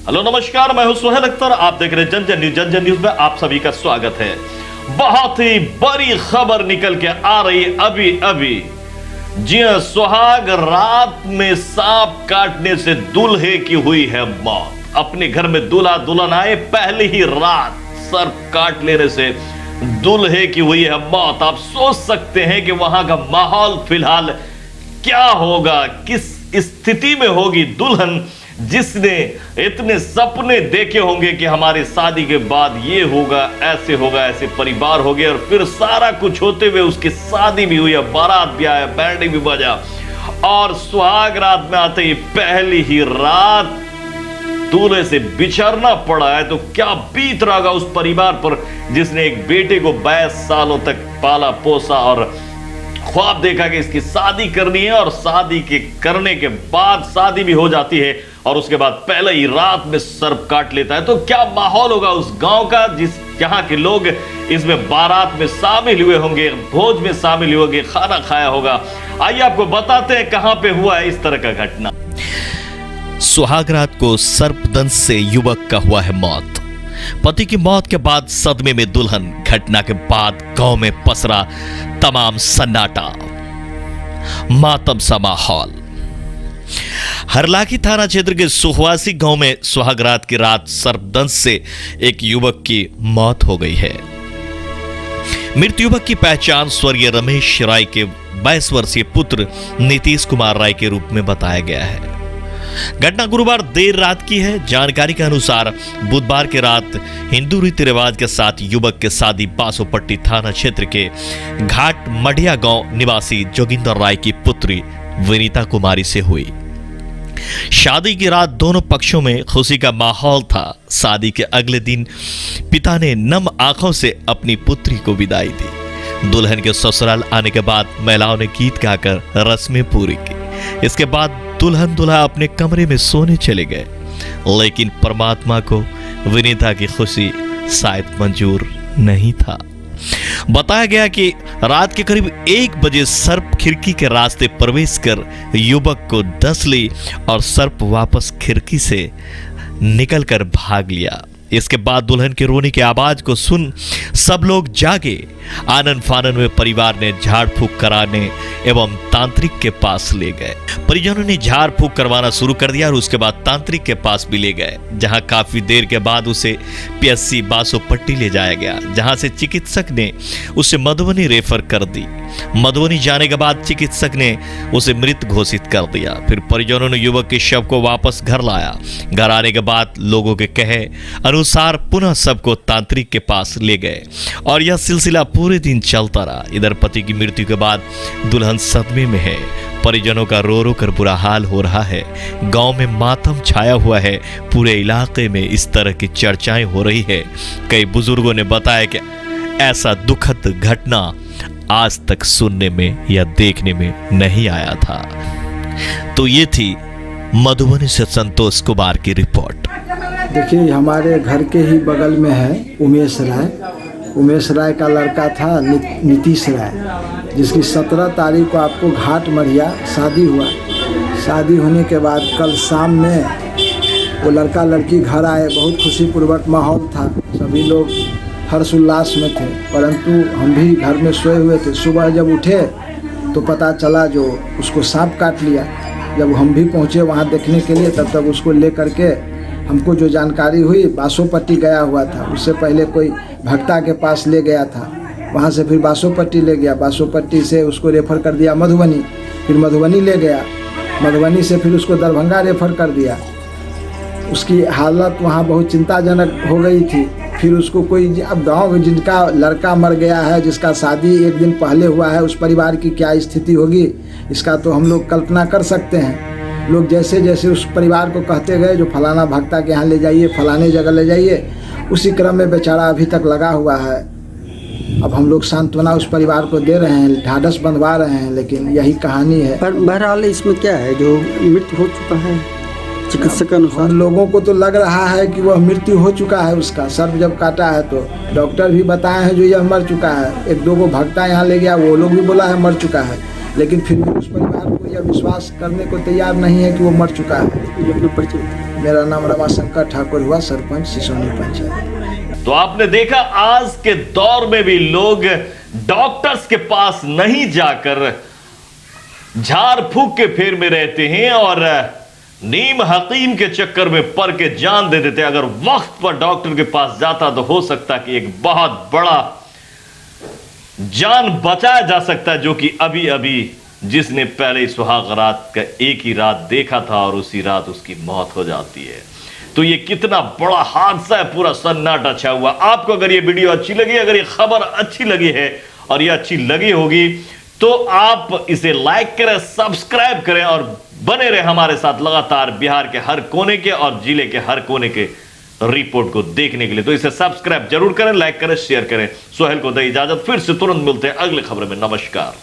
Hello नमस्कार, मैं हूं सुहेल अख्तर। आप देख रहे हैं जन जन न्यूज में आप सभी का स्वागत है। बहुत ही बड़ी खबर निकल के आ रही अभी। जी हां, सुहाग रात में सांप काटने से दूल्हे की हुई है मौत। अपने घर में दूल्हा दुल्हन आए, पहली ही रात सर्प काट लेने से दूल्हे की हुई है मौत। आप सोच सकते हैं कि वहां का माहौल फिलहाल क्या होगा, किस स्थिति में होगी दुल्हन, जिसने इतने सपने देखे होंगे कि हमारी शादी के बाद ये होगा, ऐसे परिवार हो गया, और फिर सारा कुछ होते हुए उसकी शादी भी हुई है, बारात भी आया, बैंड भी बजा, और सुहाग रात में आते ही पहली ही रात दूल्हे से बिछड़ना पड़ा है। तो क्या बीत रहा होगा उस परिवार पर जिसने एक बेटे को 22 सालों तक पाला पोसा और ख्वाब देखा कि इसकी शादी करनी है, और शादी के करने के बाद शादी भी हो जाती है और उसके बाद पहले ही रात में सर्प काट लेता है। तो क्या माहौल होगा उस गांव का, जहां के लोग इसमें बारात में शामिल हुए होंगे, भोज में शामिल हुए होंगे, खाना खाया होगा। आइए आपको बताते हैं कहां पे हुआ है इस तरह का घटना। सुहागरात को सर्पदंश से युवक का हुआ है मौत। पति की मौत के बाद सदमे में दुल्हन। घटना के बाद गांव में पसरा तमाम सन्नाटा, मातम सा माहौल। हरलाखी थाना क्षेत्र के सुहवासी गांव में सुहागरात की रात सर्पदंश से एक युवक की मौत हो गई है। मृत युवक की पहचान स्वर्गीय रमेश राय के 22 वर्षीय पुत्र नीतीश कुमार राय के रूप में बताया गया है। घटना गुरुवार देर रात की है। जानकारी के अनुसार बुधवार की रात हिंदू रीति रिवाज के साथ युवक की शादी बासोपट्टी थाना क्षेत्र के घाट मढ़िया गांव निवासी जोगिंदर राय की पुत्री विनीता कुमारी से हुई। शादी की रात दोनों पक्षों में खुशी का माहौल था। शादी के अगले दिन पिता ने नम आंखों से अपनी पुत्री को विदाई दी। दुल्हन के ससुराल आने के बाद महिलाओं ने गीत गाकर रस्में पूरी की। इसके बाद दुल्हन दूल्हा अपने कमरे में सोने चले गए, लेकिन परमात्मा को विनीता की खुशी शायद मंजूर नहीं था। बताया गया कि रात के करीब 1 बजे सर्प खिड़की के रास्ते प्रवेश कर युवक को डस ली और सर्प वापस खिड़की से निकलकर भाग लिया। इसके बाद दुल्हन के रोने की आवाज को सुन सब लोग जागे। आनन फानन में परिवार ने झाड़ फूक कराने एवं तांत्रिक के पास ले गए। परिजनों ने झाड़ फूक करवाना शुरू कर दिया और उसके बाद तांत्रिक के पास भी ले गए, जहां काफी देर के बाद उसे पीएचसी बासोपट्टी ले जाया गया, जहां से चिकित्सक ने उसे मधुबनी रेफर कर दी। मधुबनी जाने के बाद चिकित्सक ने उसे मृत घोषित कर दिया। फिर परिजनों ने युवक के शव को वापस घर लाया। घर आने के बाद लोगों के कहे अनुसार पुनः सबको तांत्रिक के पास ले गए और यह सिलसिला पूरे दिन चलता रहा। इधर पति की मृत्यु के बाद दुल्हन सदमे में है। परिजनों का रो रो कर बुरा हाल हो रहा है। गांव में मातम छाया हुआ है। पूरे इलाके में इस तरह की चर्चाएं हो रही है। कई बुजुर्गों ने बताया कि ऐसा दुखद घटना आज तक सुनने में या देखने में नहीं आया था। तो ये थी मधुबनी से संतोष कुमार की रिपोर्ट। देखिए, हमारे घर के ही बगल में है उमेश राय का लड़का था नीतीश राय, जिसकी 17 तारीख को आपको घाट मढ़िया शादी हुआ। शादी होने के बाद कल शाम में वो लड़का लड़की घर आए। बहुत खुशीपूर्वक माहौल था, सभी लोग हर्ष उल्लास में थे, परंतु हम भी घर में सोए हुए थे। सुबह जब उठे तो पता चला जो उसको सांप काट लिया। जब हम भी पहुँचे वहाँ देखने के लिए, तब तक उसको ले करके हमको जो जानकारी हुई, बासोपट्टी गया हुआ था। उससे पहले कोई भक्ता के पास ले गया था, वहाँ से फिर बासोपट्टी ले गया। बासोपट्टी से उसको रेफ़र कर दिया मधुबनी, फिर मधुबनी ले गया। मधुबनी से फिर उसको दरभंगा रेफ़र कर दिया। उसकी हालत वहाँ बहुत चिंताजनक हो गई थी। फिर उसको कोई, अब गांव में जिनका लड़का मर गया है, जिसका शादी 1 दिन पहले हुआ है, उस परिवार की क्या स्थिति होगी, इसका तो हम लोग कल्पना कर सकते हैं। लोग जैसे जैसे उस परिवार को कहते गए जो फलाना भक्ता के यहाँ ले जाइए, फलाने जगह ले जाइए, उसी क्रम में बेचारा अभी तक लगा हुआ है। अब हम लोग सांत्वना उस परिवार को दे रहे हैं, ढाढ़स बंधवा रहे हैं, लेकिन यही कहानी है। पर बहरहाल इसमें क्या है, जो मृत्यु हो चुका है चिकित्सक अनुसार, लोगों को तो लग रहा है कि वह मृत्यु हो चुका है उसका। सर्प जब काटा है तो डॉक्टर भी बताए हैं जो यह मर चुका है। 1-2 भक्ता यहाँ ले गया, वो लोग भी बोला है मर चुका है, लेकिन फिर भी उस परिवार को यह विश्वास करने को तैयार नहीं है कि वो मर चुका है। ये अपना परिचय बताइए। मेरा नाम रमाशंकर ठाकुर हुआ, सरपंच सिसौनी पंचायत। तो आपने देखा आज के दौर में भी लोग डॉक्टर्स के पास नहीं जाकर झाड़ फूक के फेर में रहते हैं और नीम हकीम के चक्कर में पड़ के जान दे देते। अगर वक्त पर डॉक्टर के पास जाता तो हो सकता कि एक बहुत बड़ा जान बचाया जा सकता है, जो कि अभी अभी जिसने पहले सुहाग रात का एक ही रात देखा था और उसी रात उसकी मौत हो जाती है। तो ये कितना बड़ा हादसा है, पूरा सन्नाटा छा हुआ। आपको अगर ये वीडियो अच्छी लगी, अगर ये खबर अच्छी लगी है और ये अच्छी लगी होगी तो आप इसे लाइक करें, सब्सक्राइब करें और बने रहे हमारे साथ लगातार बिहार के हर कोने के और जिले के हर कोने के रिपोर्ट को देखने के लिए। तो इसे सब्सक्राइब जरूर करें, लाइक करें, शेयर करें। सोहेल को दे इजाजत, फिर से तुरंत मिलते हैं अगले खबर में। नमस्कार।